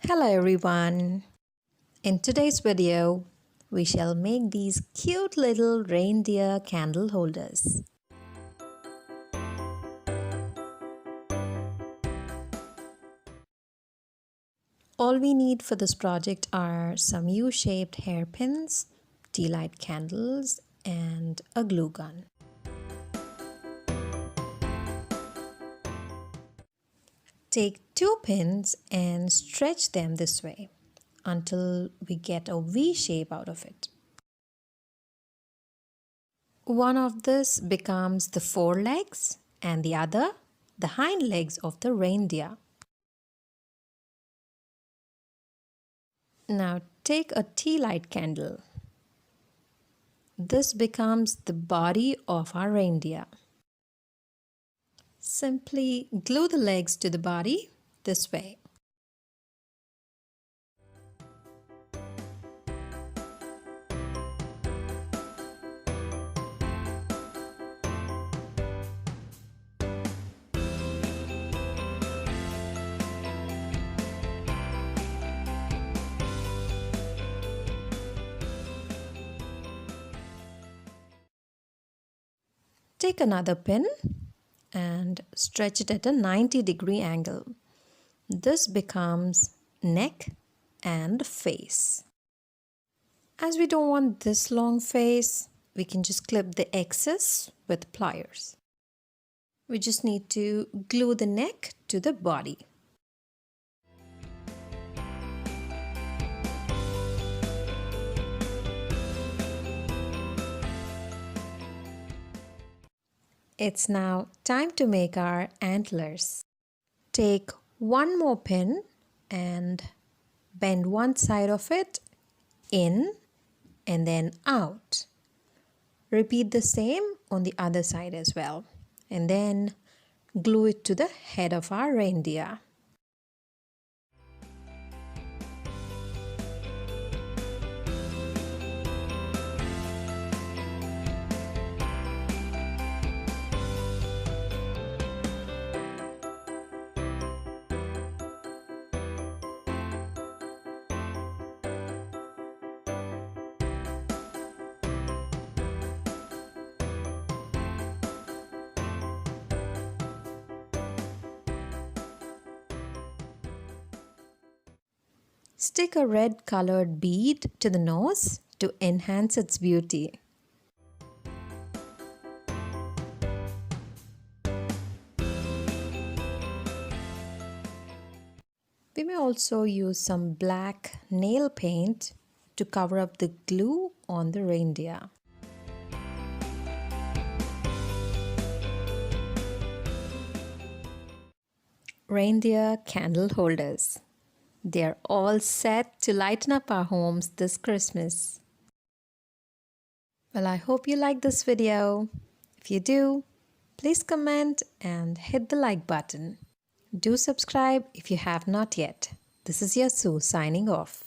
Hello everyone! In today's video, we shall make these cute little reindeer candle holders. All we need for this project are some U-shaped hairpins, tea light candles, and a glue gun. Take 2 pins and stretch them this way until we get a V shape out of it. One of this becomes the forelegs and the other the hind legs of the reindeer. Now take a tea light candle. This becomes the body of our reindeer. Simply glue the legs to the body this way. Take another pin and stretch it at a 90-degree angle. This becomes neck and face. As we don't want this long face, we can just clip the excess with pliers. We just need to glue the neck to the body. It's now time to make our antlers. Take one more pin and bend one side of it in and then out. Repeat the same on the other side as well, and then glue it to the head of our reindeer. Stick a red colored bead to the nose to enhance its beauty. We may also use some black nail paint to cover up the glue on the reindeer. Reindeer candle holders. They're all set to lighten up our homes this Christmas. Well, I hope you like this video. If you do, please comment and hit the like button. Do subscribe if you have not yet. This is your Sue signing off.